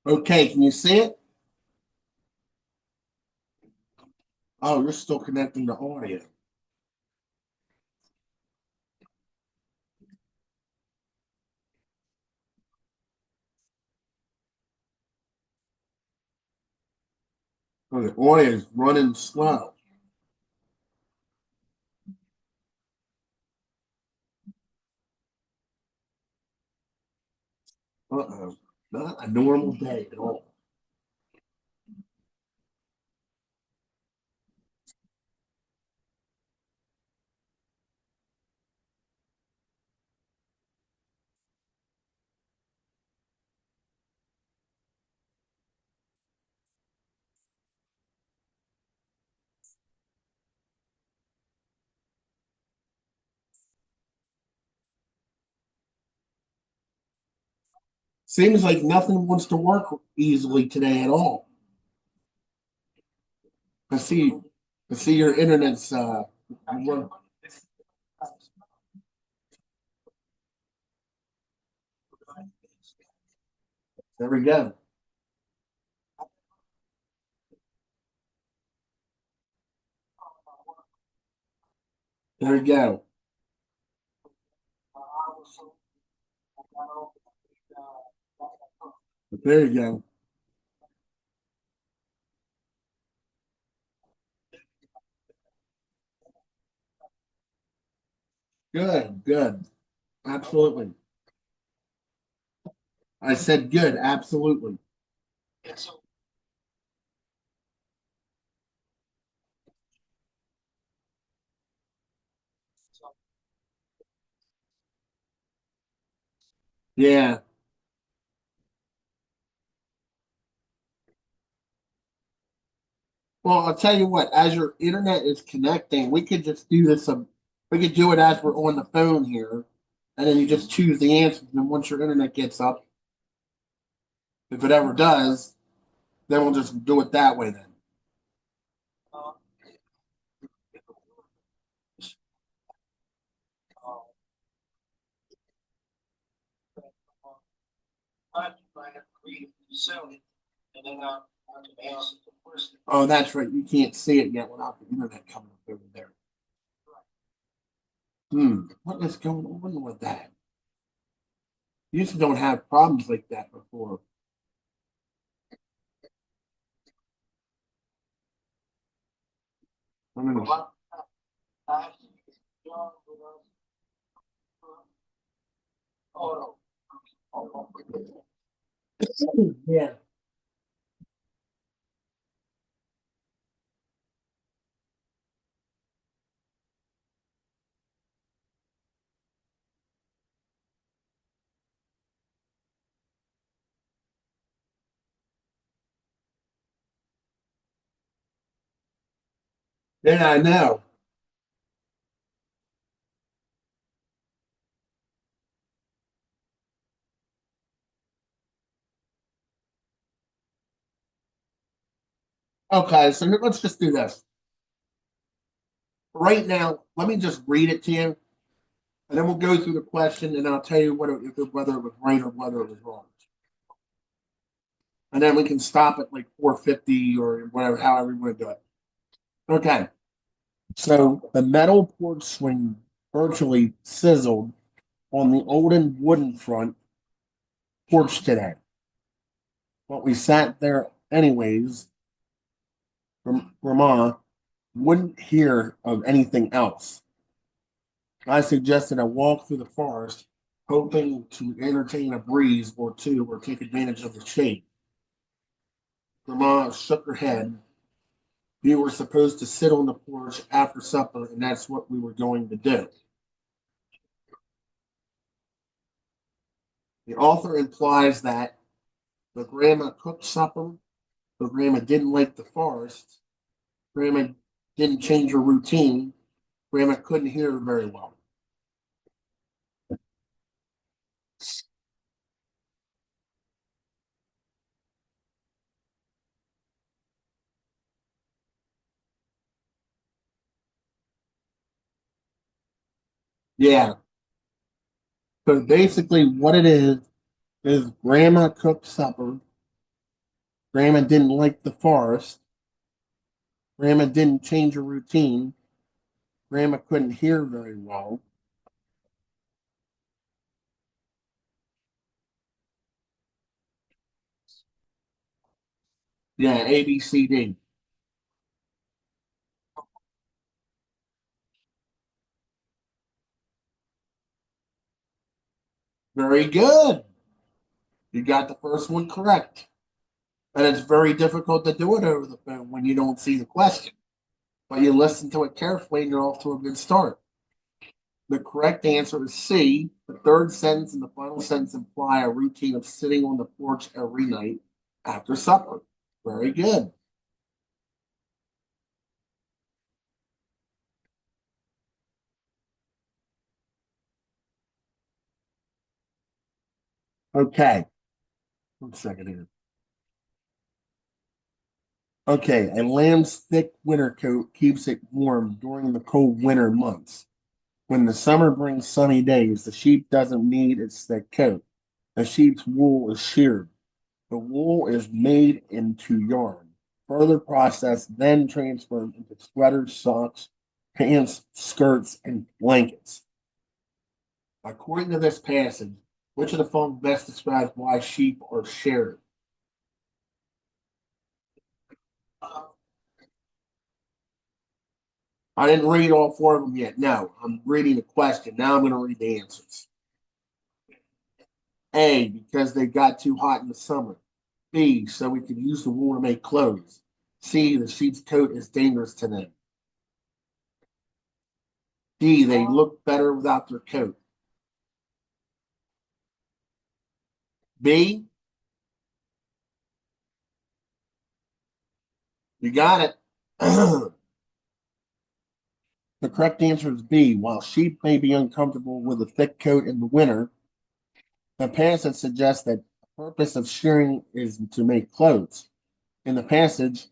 Okay, can you see it? Oh, you're still connecting to audio. Oh, the audio is running slow. Uh-oh. Not a normal day at all. Seems like nothing wants to work easily today at all. I see I see your internet's there we go. There we go. There you go. Good, good. Absolutely. I said good, absolutely. Yeah. Well, I'll tell you what, as your internet is connecting, we could just do this. We could do it as we're on the phone here, and then you just choose the answer. And then once your internet gets up, if it ever does, then we'll just do it that way then. Oh, that's right. You can't see it yet without the internet coming up over there. What is going on with that? You used to don't have problems like that before. I mean, yeah. Yeah, I know. Okay, so let's just do this. Right now, let me just read it to you, and then we'll go through the question, and I'll tell you whether it was right or whether it was wrong. And then we can stop at like 450 or whatever, however you want to do it. Okay. So the metal porch swing virtually sizzled on the olden wooden front porch today. But we sat there anyways. Grandma wouldn't hear of anything else. I suggested a walk through the forest, hoping to entertain a breeze or two or take advantage of the shade. Grandma shook her head. We were supposed to sit on the porch after supper, and that's what we were going to do. The author implies that the grandma cooked supper, the grandma didn't like the forest, grandma didn't change her routine, grandma couldn't hear her very well. Yeah. So basically, what it is Grandma cooked supper. Grandma didn't like the forest. Grandma didn't change her routine. Grandma couldn't hear very well. Yeah, A, B, C, D. Very good. You got the first one correct. And it's very difficult to do it over the phone when you don't see the question. But you listen to it carefully and you're off to a good start. The correct answer is C. The third sentence and the final sentence imply a routine of sitting on the porch every night after supper. Very good. Okay. 1 second here. Okay. A lamb's thick winter coat keeps it warm during the cold winter months. When the summer brings sunny days, the sheep doesn't need its thick coat. The sheep's wool is sheared. The wool is made into yarn, further processed, then transformed into sweaters, socks, pants, skirts, and blankets. According to this passage, which of the following best describes why sheep are sheared? I didn't read all four of them yet. No, I'm reading the question. Now I'm going to read the answers. A, because they got too hot in the summer. B, so we could use the wool to make clothes. C, the sheep's coat is dangerous to them. D, they look better without their coat. B, you got it. The correct answer is B. While sheep may be uncomfortable with a thick coat in the winter, the passage suggests that the purpose of shearing is to make clothes. In the passage,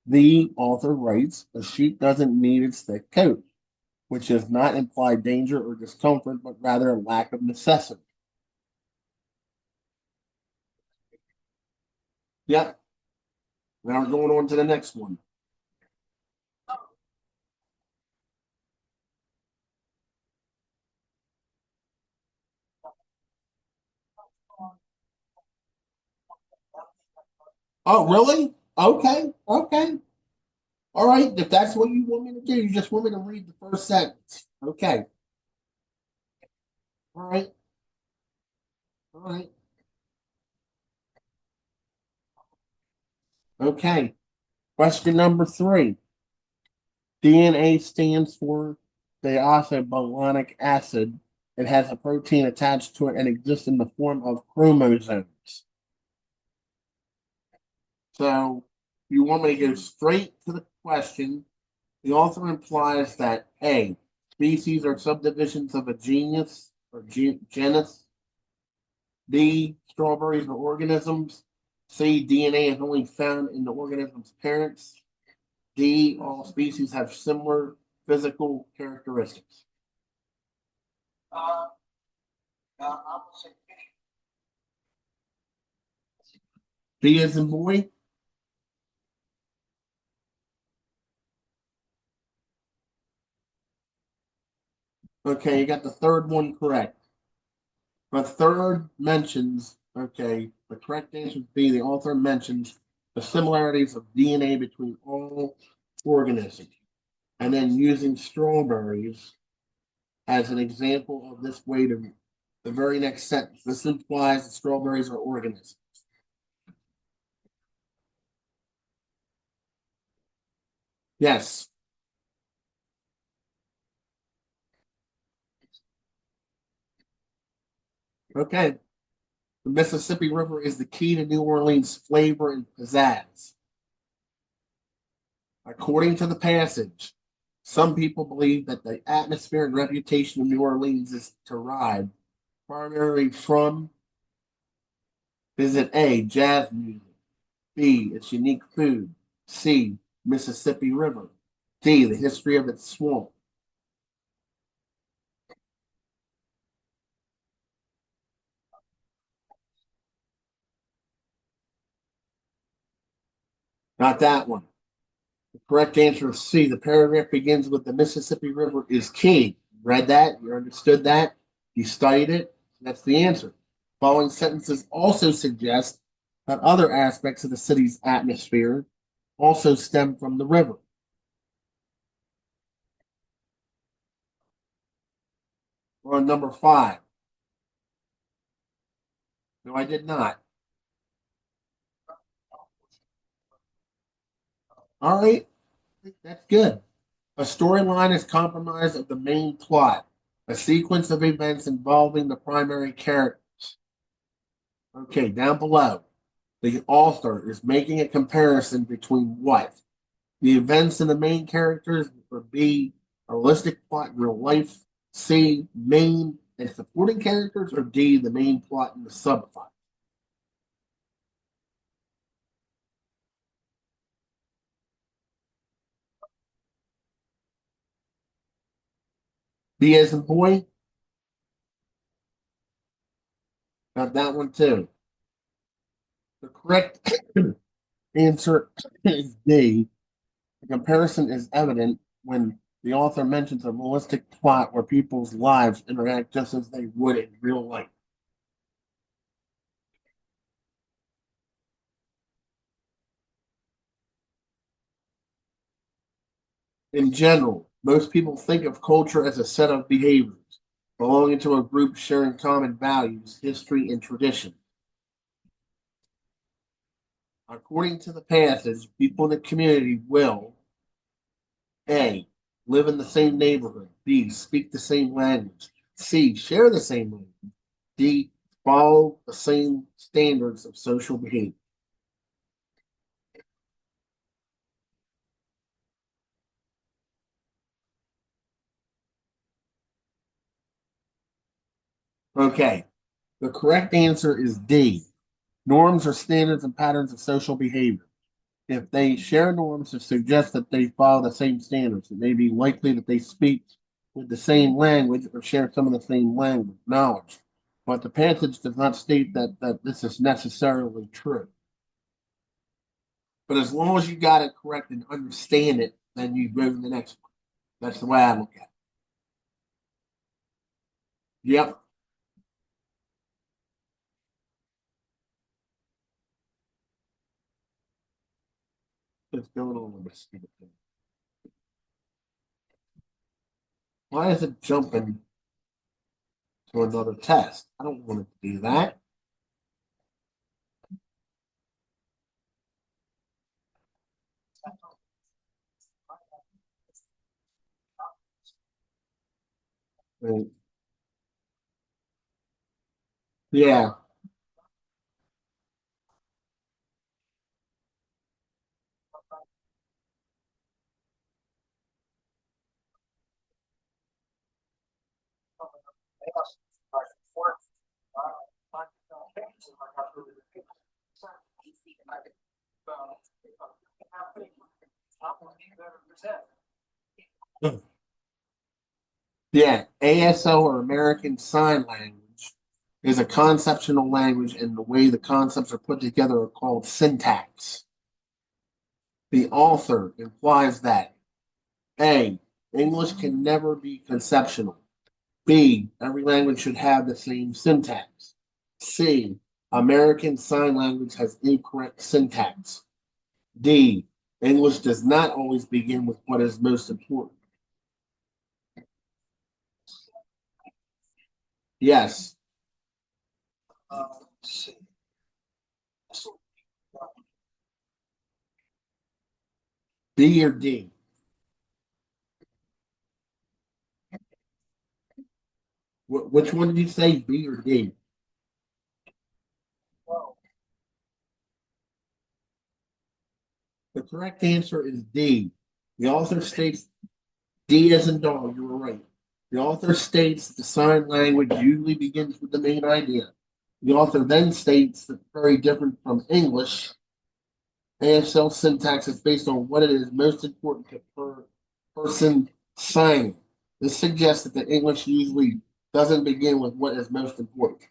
the author writes, a sheep doesn't need its thick coat, which does not imply danger or discomfort, but rather a lack of necessity. Yep. Now we're going on to the next one. Oh, really? Okay. Okay. All right. If that's what you want me to do, you just want me to read the first sentence. Okay. All right. All right. Okay. Question number 3. DNA stands for deoxybolonic acid. It has a protein attached to it and exists in the form of chromosomes. So you want me to go straight to the question. The author implies that A, species are subdivisions of a genus or genus. B, strawberries are organisms. C, DNA is only found in the organism's parents. D, all species have similar physical characteristics. B as in boy. Okay, you got the third one correct. The third mentions, okay, the correct answer would be the author mentions the similarities of DNA between all organisms. And then using strawberries as an example of this way to the very next sentence. This implies that strawberries are organisms. Yes. Okay. The Mississippi River is the key to New Orleans' flavor and pizzazz. According to the passage, some people believe that the atmosphere and reputation of New Orleans is derived primarily from is it A, jazz music, B, its unique food, C, Mississippi River, D, the history of its swamp. Not that one. The correct answer is C. The paragraph begins with the Mississippi River is key. You read that? You understood that? You studied it? That's the answer. Following sentences also suggest that other aspects of the city's atmosphere also stem from the river. We're on number 5. No, I did not. All right, that's good. A storyline is comprised of the main plot, a sequence of events involving the primary character. Okay, down below, the author is making a comparison between what? The events and the main characters, or B, a realistic plot in real life, C, main and supporting characters, or D, the main plot and the subplot. B as in boy, got that one too. The correct answer is D. The comparison is evident when the author mentions a realistic plot where people's lives interact just as they would in real life. In general, most people think of culture as a set of behaviors belonging to a group sharing common values, history, and tradition. According to the passage, people in the community will A. Live in the same neighborhood. B. Speak the same language. C. Share the same language. D. Follow the same standards of social behavior. Okay, the correct answer is D. Norms are standards and patterns of social behavior. If they share norms that suggest that they follow the same standards, it may be likely that they speak with the same language or share some of the same language knowledge. But the passage does not state that this is necessarily true. But as long as you got it correct and understand it, then you go to the next one. That's the way I look at it. Yep. What's going on with this stupid thing? Why is it jumping to another test? I don't want it to do that. Right. Yeah. Yeah. ASL or American Sign Language is a conceptual language, and the way the concepts are put together are called syntax. The author implies that A, English can never be conceptual. B, every language should have the same syntax. C, American Sign Language has incorrect syntax. D, English does not always begin with what is most important. Yes. B or D? Which one did you say, B or D? The correct answer is D. The author states D as in dog, you were right. The author states the sign language usually begins with the main idea. The author then states that very different from English, ASL syntax is based on what it is most important to per person signing. This suggests that the English usually doesn't begin with what is most important.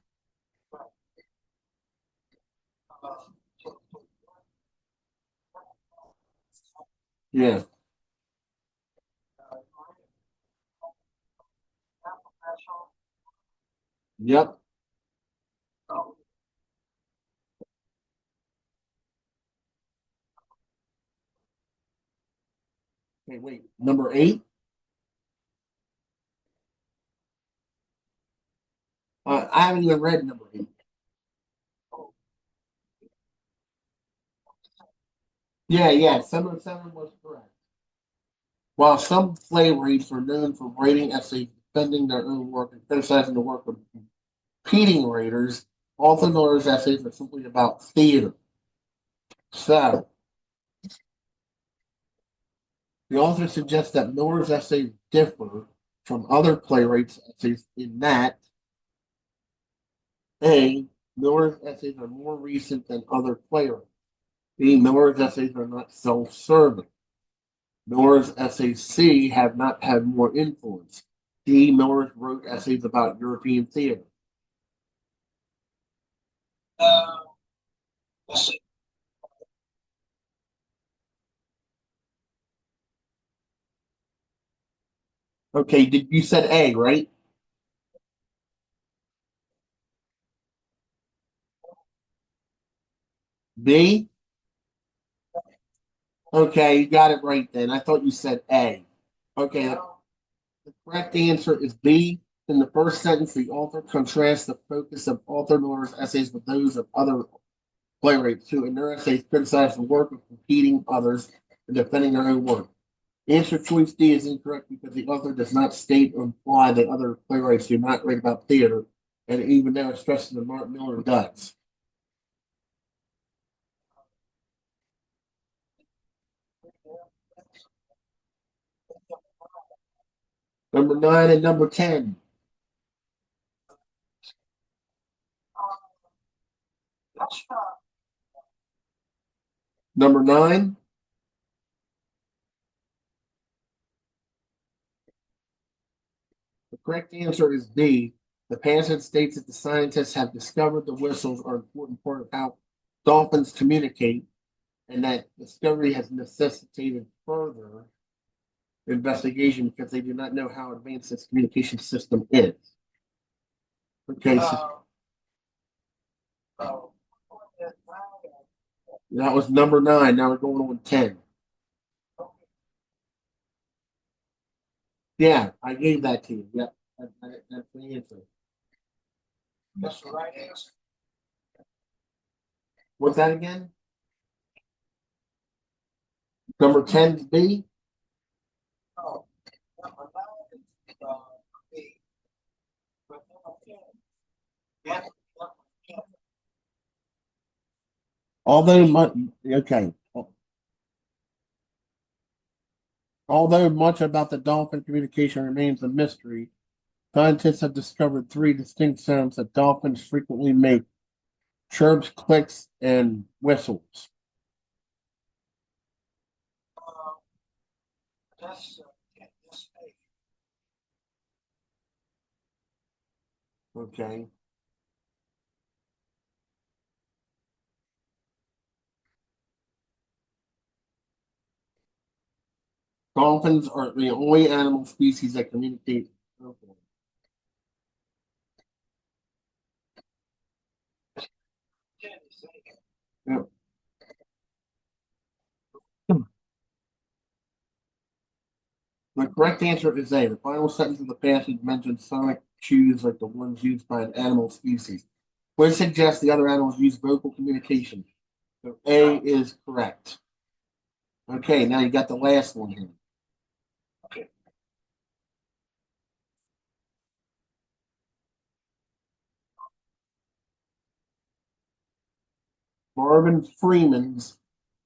Yeah. Yep. Okay, wait. Number eight. I haven't even read number eight. Yeah, yeah. 707 was correct. While some playwrights are known for writing essays defending their own work and criticizing the work of competing writers, author Miller's essays are simply about theater. So, the author suggests that Miller's essays differ from other playwrights' essays in that A. Miller's essays are more recent than other playwrights. B. Miller's essays are not self-serving. Miller's essays C have not had more influence. D. Miller wrote essays about European theater. Okay, did you said A, right? B? Okay, you got it right then. I thought you said A. Okay, the correct answer is B. In the first sentence, the author contrasts the focus of author Miller's essays with those of other playwrights who, in their essays, criticize the work of competing others and defending their own work. Answer choice D is incorrect because the author does not state or imply that other playwrights do not write about theater, and even though it stresses that Martin Miller does. Number nine and number 10. Number nine, the correct answer is B. The passage states that the scientists have discovered the whistles are an important part of how dolphins communicate, and that discovery has necessitated further investigation because they do not know how advanced this communication system is. Okay, so that was number nine. Now we're going on 10. Yeah, I gave that to you. Yep, that's the answer. That's the right answer. What's that again? Number 10 is B. Although much, okay, although much about the dolphin communication remains a mystery, scientists have discovered three distinct sounds that dolphins frequently make: chirps, clicks, and whistles. Okay. Dolphins are the only animal species that communicate. Okay. Yep. The correct answer is A. The final sentence of the passage mentions sonic cues like the ones used by an animal species, which suggests the other animals use vocal communication. So A is correct. Okay, now you got the last one here. Marvin Freeman's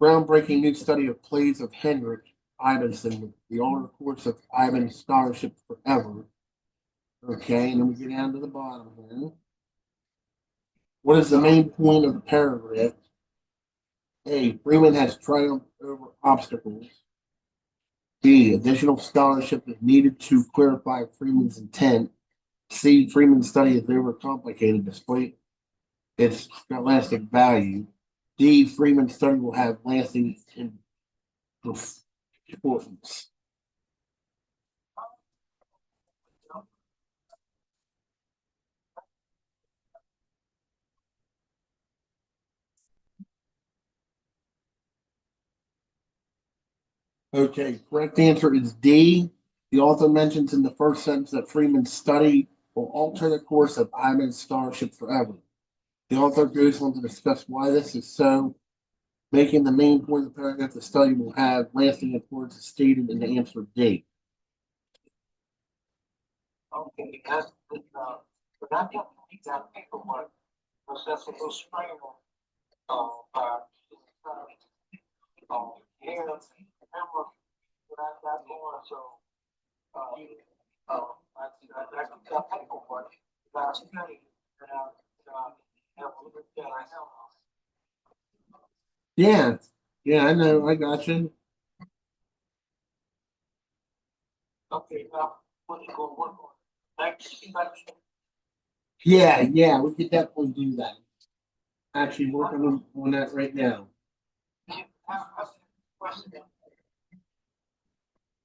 groundbreaking new study of plays of Henrik Ibsen, the honor course of Ivan Scholarship Forever. Okay, and then we get down to the bottom here. What is the main point of the paragraph? A. Freeman has triumphed over obstacles. B. Additional scholarship is needed to clarify Freeman's intent. C. Freeman's study is overcomplicated despite its scholastic value. D. Freeman's study will have lasting importance. Okay, correct answer is D. The author mentions in the first sentence that Freeman's study will alter the course of Ivan's scholarship forever. The author goes on to discuss why this is so, making the main point of the paragraph the study will have lasting influence is stated in the answer D. Okay, that's but I got exam paperwork, successful spring, uh, here, remember what I got going, so, I got paperwork, last night, and have a look at I have. Yeah, yeah, I know, I got you. Okay, now, what you gonna work on? Next, yeah, yeah, we could definitely do that. Actually working on that right now.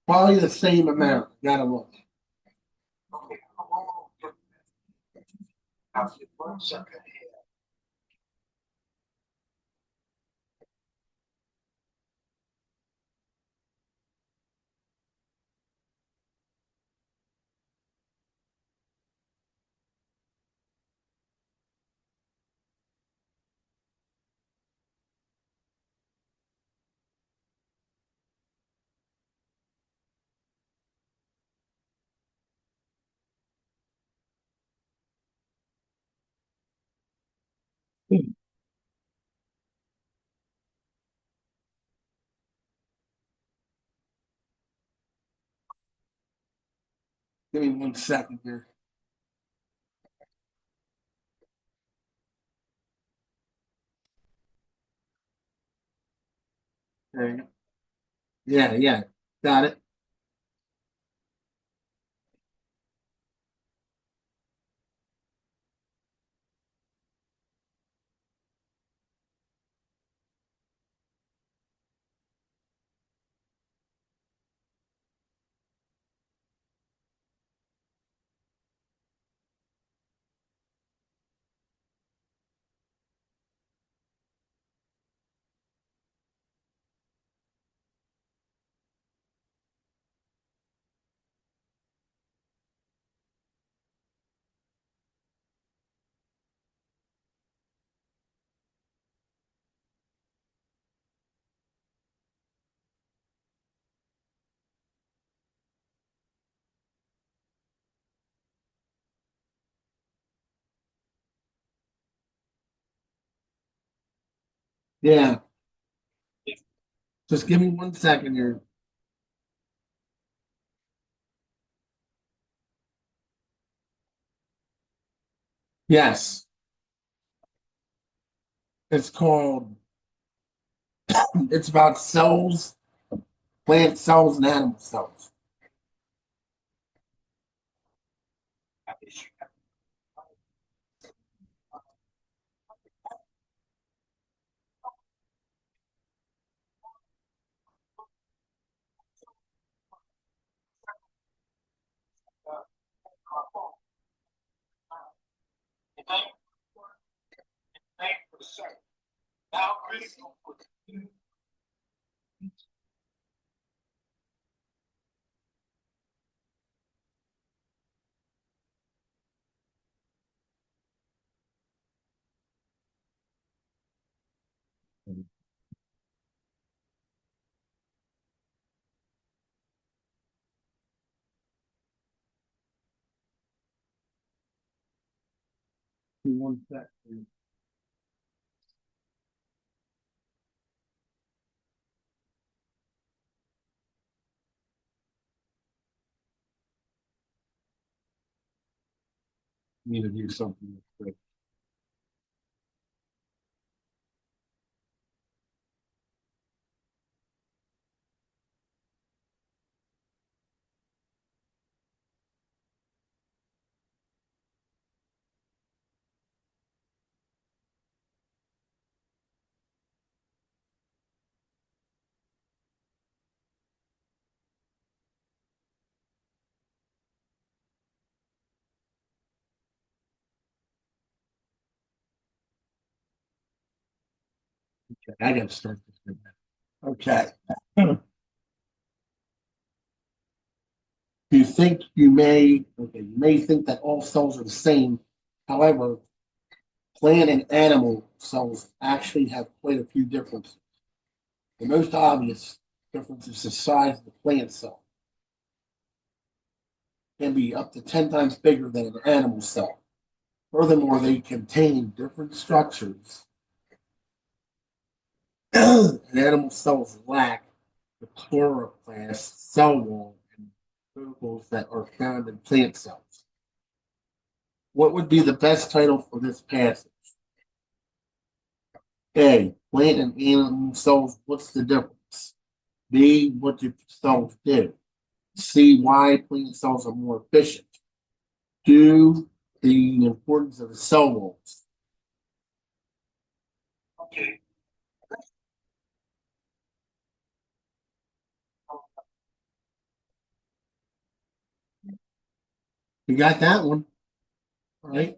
Probably the same amount. Gotta look. Give me 1 second here. Okay. Yeah, yeah, got it. Yeah, just give me 1 second here. Yes, it's called. It's about cells, plant cells, and animal cells. Give me 1 second. Need to do something quick. Okay, I gotta start this thing now. Okay. Do you think you may think that all cells are the same. However, plant and animal cells actually have quite a few differences. The most obvious difference is the size of the plant cell. It can be up to 10 times bigger than an animal cell. Furthermore, they contain different structures and animal cells lack the chloroplast, cell wall, and follicles that are found in plant cells. What would be the best title for this passage? A. Plant and animal cells. What's the difference? B. What do cells do? C. Why plant cells are more efficient. Do the importance of the cell walls. You got that one, all right?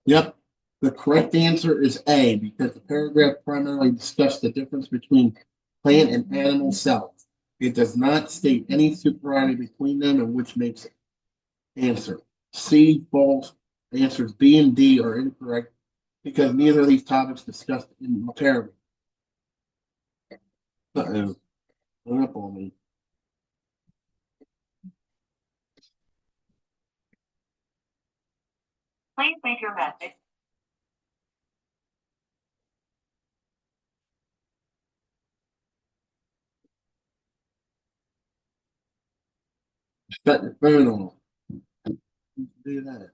Yep. The correct answer is A because the paragraph primarily discussed the difference between plant and animal cells. It does not state any superiority between them, and which makes it answer. C, false. Answers B and D are incorrect because neither of these topics discussed in the paragraph. Uh-oh. Hung up on me. Please make your message. Shut your phone off. Do that.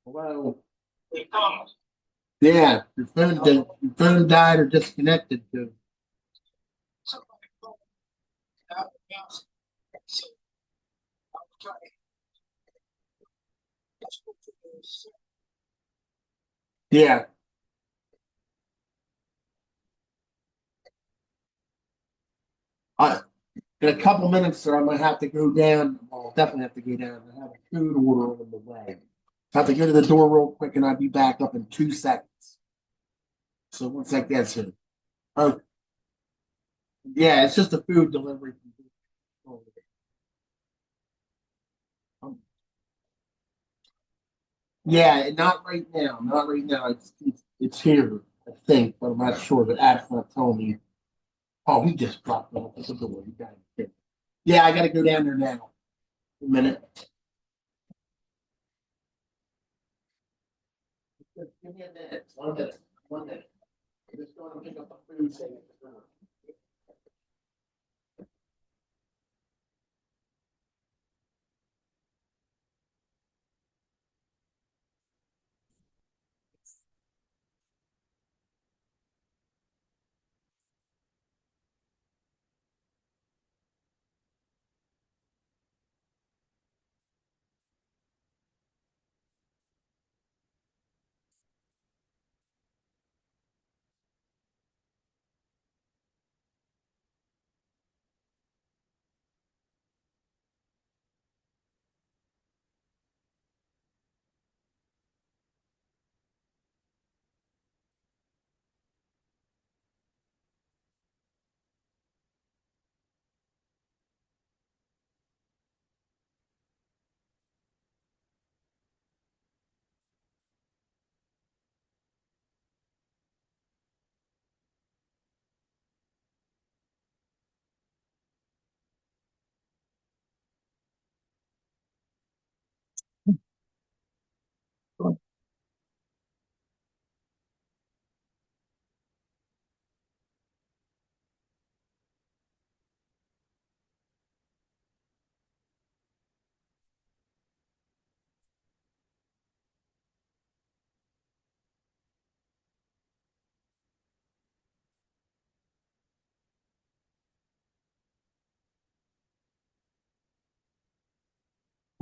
Hello. Yeah, your phone died or disconnected. Too. Yeah, I, in a couple minutes, sir, I'm gonna have to go down. Well, I'll definitely have to go down. I have a food order on the way. I have to go to the door real quick, and I'll be back up in 2 seconds. So once that gets here, oh yeah, it's just a food delivery. Um, yeah, not right now. Not right now. It's here, I think, but I'm not sure. The app's not telling me. Oh, he just dropped off at the door. You got it. Yeah, I got to go down there now. A minute. Just give me a minute. 1 minute. 1 minute. I'm just going to pick up a food thing.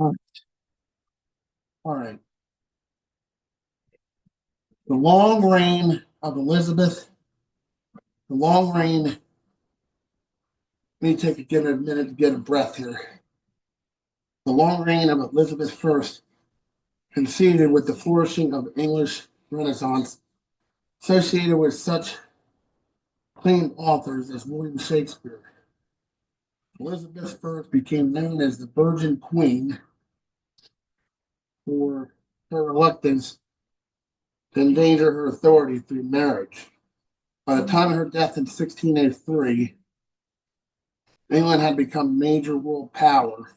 All right. The long reign of Elizabeth, the long reign, let me get a minute to get a breath here. The long reign of Elizabeth I coincided with the flourishing of English Renaissance, associated with such acclaimed authors as William Shakespeare. Elizabeth I became known as the Virgin Queen for her reluctance to endanger her authority through marriage. By the time of her death in 1603, England had become a major world power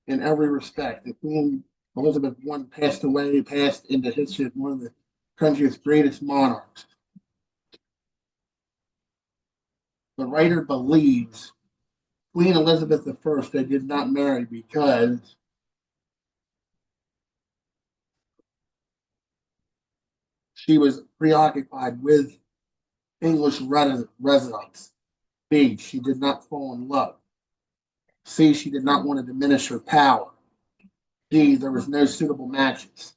in every respect. The Queen Elizabeth I passed into history as one of the country's greatest monarchs. The writer believes Queen Elizabeth I did not marry because she was preoccupied with English residents. B, she did not fall in love. C, she did not want to diminish her power. D, there was no suitable matches.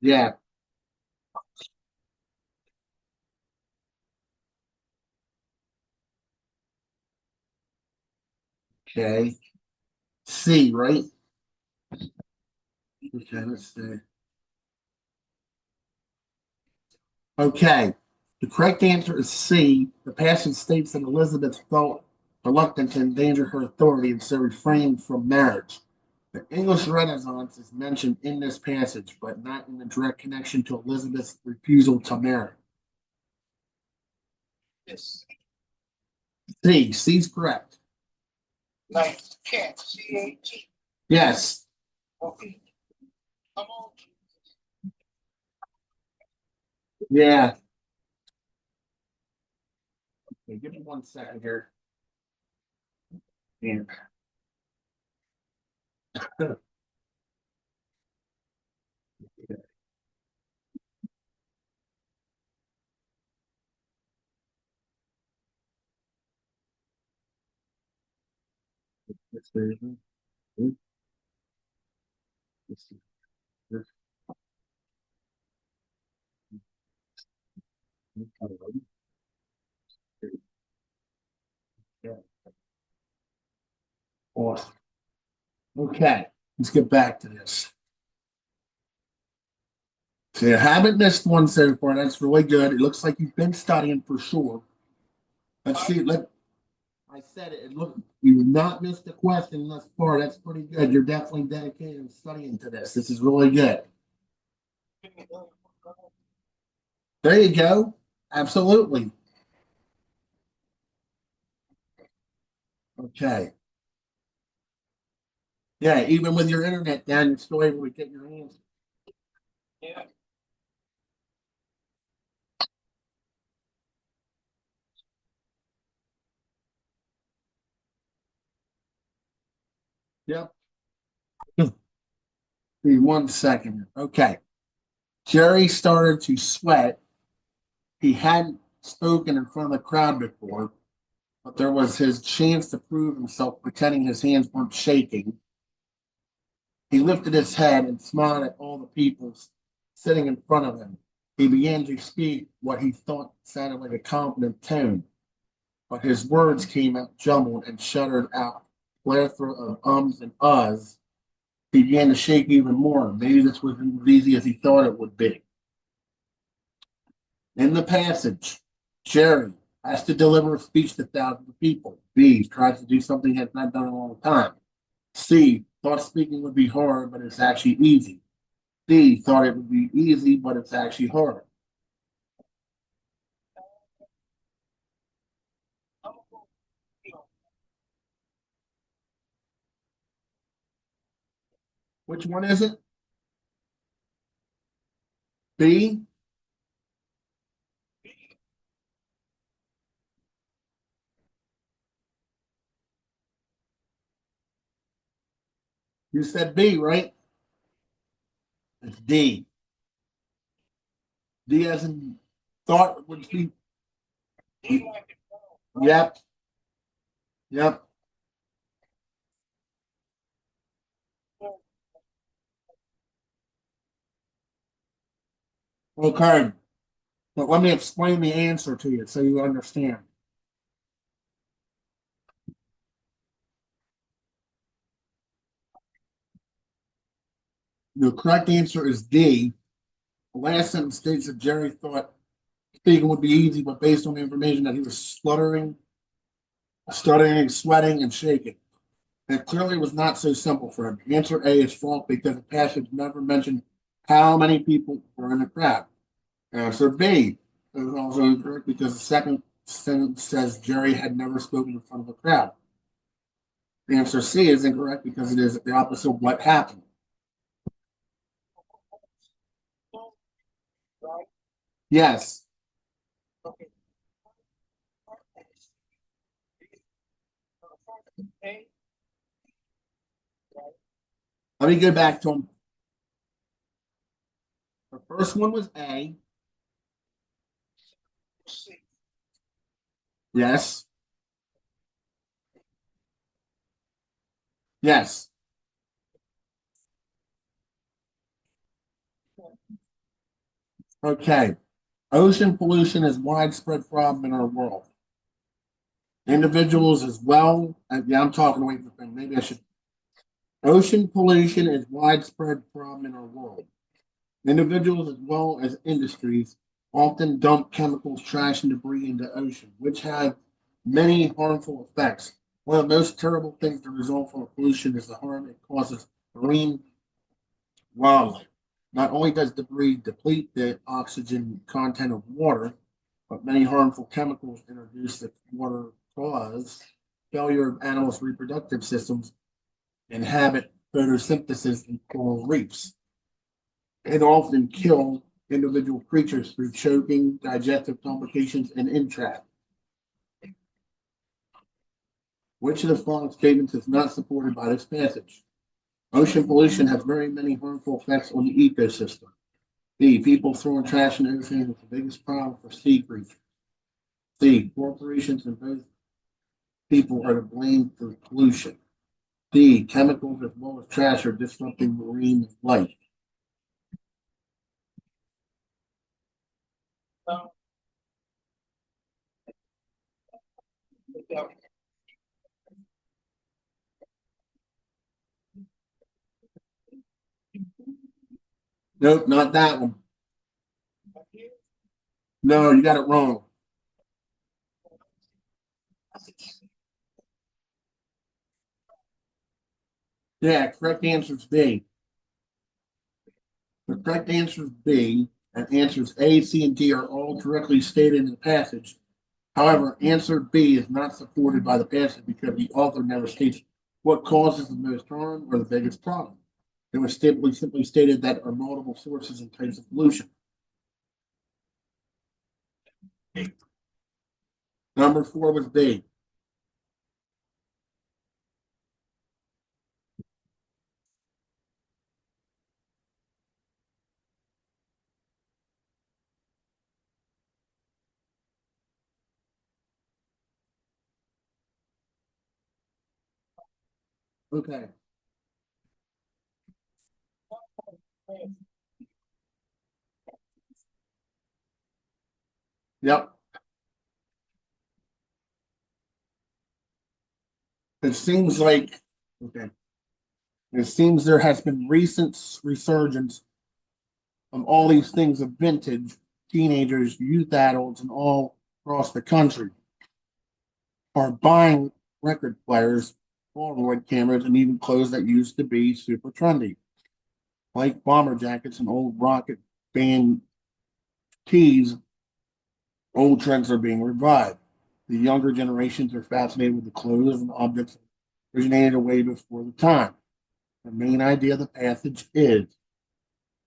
Yeah. Okay. C, right? Okay, let's see. Okay. The correct answer is C. The passage states that Elizabeth felt reluctant to endanger her authority and so refrained from marriage. The English Renaissance is mentioned in this passage, but not in the direct connection to Elizabeth's refusal to marry. Yes. C. C's correct. Like cat, C-A-T. Yes. Okay. Come on. Yeah. Okay, give me 1 second here. Yeah. Let's see. Let's see. Yeah. Awesome. Okay, let's get back to this. So you haven't missed one so far. That's really good. It looks like you've been studying for sure. Let's see. I said it. You've not missed a question thus far. That's pretty good. You're definitely dedicated and studying to this. This is really good. There you go. Absolutely. Okay. Yeah, even with your internet down, you're still able to get your answer. Yeah. Yep. Give me 1 second. Okay. Jerry started to sweat. He hadn't spoken in front of the crowd before, but there was his chance to prove himself, pretending his hands weren't shaking. He lifted his head and smiled at all the people sitting in front of him. He began to speak what he thought sounded like a confident tone, but his words came out jumbled and shuddered out a plethora of ums and uhs. He began to shake even more. Maybe this wasn't as easy as he thought it would be. In the passage, Jerry has to deliver a speech to thousands of people. B tries to do something he has not done in a long time. C thought speaking would be hard, but it's actually easy. D thought it would be easy, but it's actually hard. Which one is it? B? You said B, right? It's D. D as in thought would be. Yep. Yep. Okay. But let me explain the answer to you so you understand. The correct answer is D. The last sentence states that Jerry thought speaking would be easy, but based on the information that he was stuttering, sweating, and shaking. It clearly was not so simple for him. Answer A is false because the passage never mentioned how many people were in the crowd. Answer B is also incorrect because the second sentence says Jerry had never spoken in front of a crowd. Answer C is incorrect because it is the opposite of what happened. Yes. Let me go back to him. The first one was A. Yes. Yes. Okay. Ocean pollution is a widespread problem in our world. Individuals as well. Yeah, I'm talking away from the thing. Maybe I should. Ocean pollution is a widespread problem in our world. Individuals as well as industries often dump chemicals, trash, and debris into the ocean, which have many harmful effects. One of the most terrible things to result from pollution is the harm it causes marine wildlife. Not only does debris deplete the oxygen content of water, but many harmful chemicals introduced to water cause failure of animals' reproductive systems, inhibit photosynthesis in coral reefs, and often kill individual creatures through choking, digestive complications, and entrap. Which of the following statements is not supported by this passage? Ocean pollution has very many harmful effects on the ecosystem. B. People throwing trash in the ocean is the biggest problem for sea creatures. C. Corporations and both people are to blame for pollution. D. Chemicals as well as trash are disrupting marine life. Nope, not that one. No, you got it wrong. Yeah, correct answer is B. The correct answer is B, and answers A, C, and D are all directly stated in the passage. However, answer B is not supported by the passage because the author never states what causes the most harm or the biggest problem. It was simply stated that there are multiple sources and types of pollution. Number four was B. Okay. Yep. It seems like okay. It seems there has been recent resurgence of all these things of vintage, teenagers, youth adults, and all across the country are buying record players, Polaroid cameras, and even clothes that used to be super trendy, like bomber jackets and old rocket band tees. Old trends are being revived. The younger generations are fascinated with the clothes and objects originated way before the time. The main idea of the passage is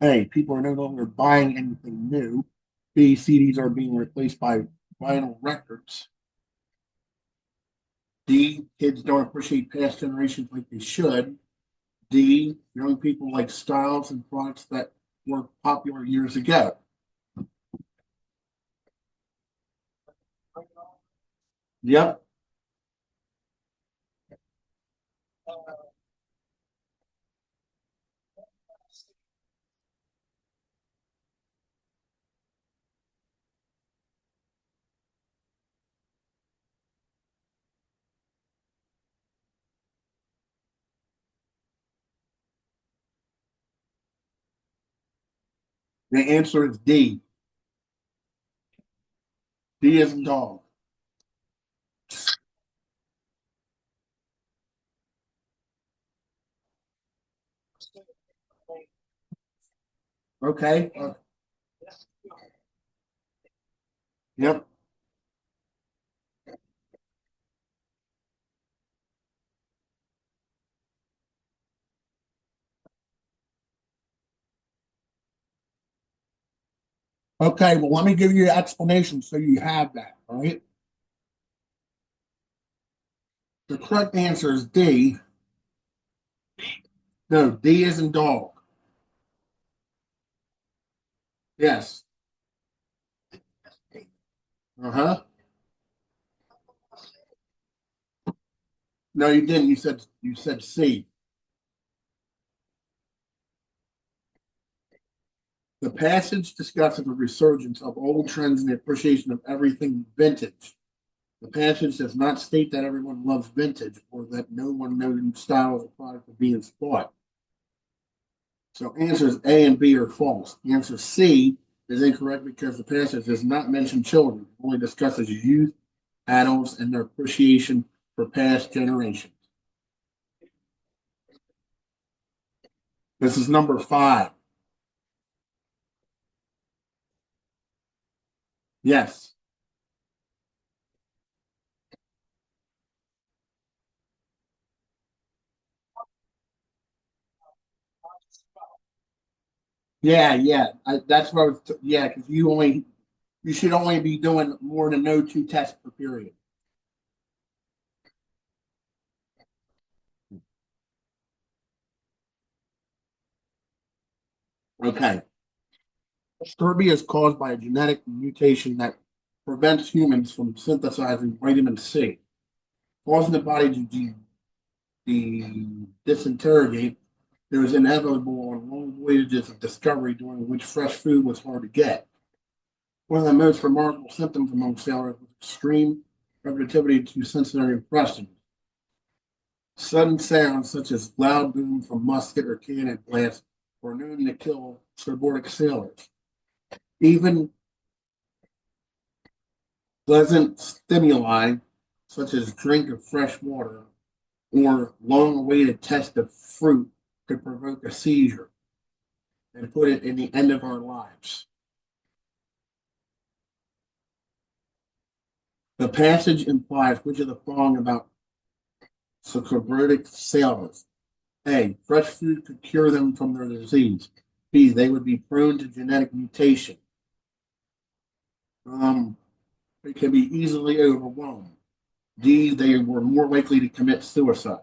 A, people are no longer buying anything new. B, CDs are being replaced by vinyl records. D, kids don't appreciate past generations like they should. D, young people like styles and products that were popular years ago. Yep. The answer is D. D is in dog. Okay. Yep. Okay. Well, let me give you an explanation so you have that. All right. The correct answer is D. No, D is in dog. Yes. Uh huh. No, you didn't. You said C. The passage discusses the resurgence of old trends and the appreciation of everything vintage. The passage does not state that everyone loves vintage or that no one knows style is a product of being bought. So answers A and B are false. Answer C is incorrect because the passage does not mention children. It only discusses youth, adults, and their appreciation for past generations. This is number 5. Yes. Yeah, yeah. That's what I was. Yeah, because you should only be doing more than no two tests per period. Okay. Scurvy is caused by a genetic mutation that prevents humans from synthesizing vitamin C, causing the body to disintegrate. There was inevitable and long voyages of discovery during which fresh food was hard to get. One of the most remarkable symptoms among sailors was extreme repetitivity to sensory impressions. Sudden sounds such as loud boom from musket or cannon blast were known to kill starboard sailors. Even pleasant stimuli such as drink of fresh water or long-awaited test of fruit could provoke a seizure and put it in the end of our lives. The passage implies which of the following about Socratic sailors. A. Fresh food could cure them from their disease. B. They would be prone to genetic mutation. Um, they can be easily overwhelmed. D. They were more likely to commit suicide.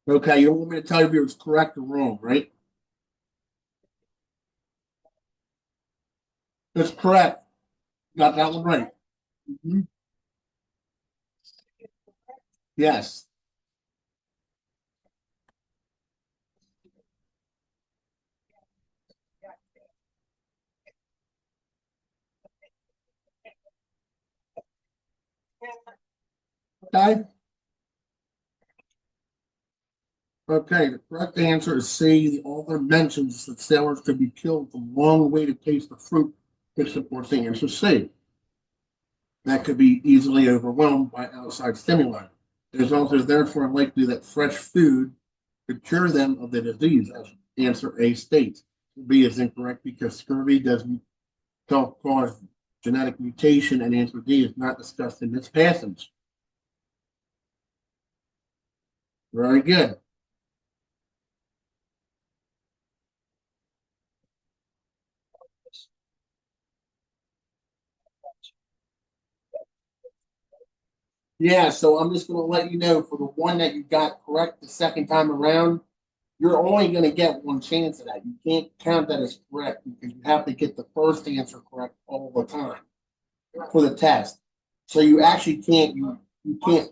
Okay, you don't want me to tell you if it was correct or wrong, right? That's correct. Got that one right. Mhm. Yes. Okay. Okay, the correct answer is C. The author mentions that sailors could be killed from long awaited taste of fruit, which supports the answer C. That could be easily overwhelmed by outside stimuli. It is also therefore likely that fresh food could cure them of the disease, as answer A states. B is incorrect because scurvy doesn't cause genetic mutation, and answer D is not discussed in this passage. Very good. Yeah, so I'm just going to let you know for the one that you got correct the second time around, you're only going to get one chance at that. You can't count that as correct because you have to get the first answer correct all the time for the test. So you actually can't you can't.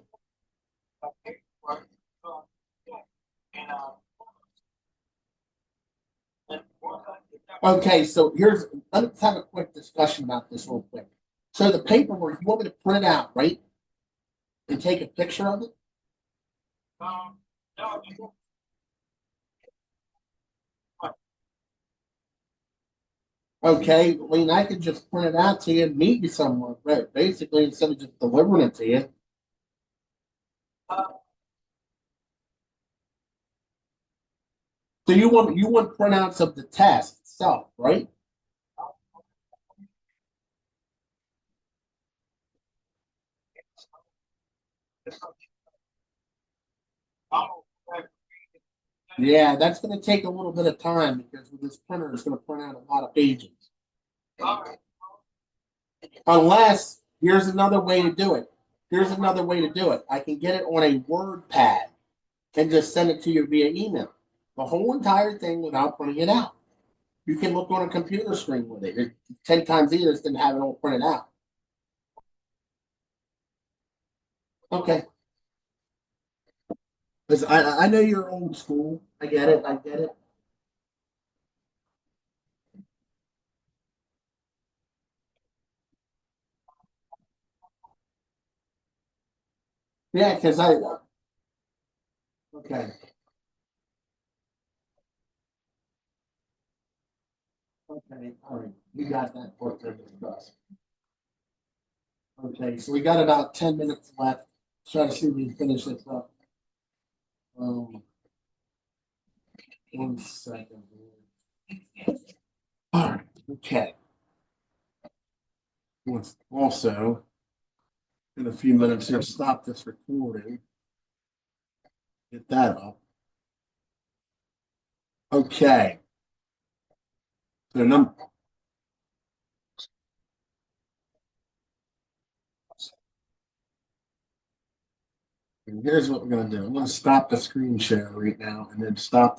Okay, so let's have a quick discussion about this real quick. So the paperwork, you want me to print it out, right? And take a picture of it? Okay, I mean, I could just print it out to you and meet you somewhere, but basically, instead of just delivering it to you. So you want printouts of the test itself, right? Yeah, that's going to take a little bit of time because with this printer, it's going to print out a lot of pages. Unless, here's another way to do it. Here's another way to do it. I can get it on a Word pad and just send it to you via email. The whole entire thing without printing it out. You can look on a computer screen with it. It's 10 times easier than have it all printed out. Okay. Because I know you're old school. I get it. I get it. Yeah, because okay. Okay. All right. We got that for to discuss. Okay. So we got about 10 minutes left. Try to see if we can finish this up. Um, 1 second. All right. Okay. Let's also, in a few minutes here, stop this recording. Get that up. Okay. So here's what we're going to do. I'm going to stop the screen share right now and then stop the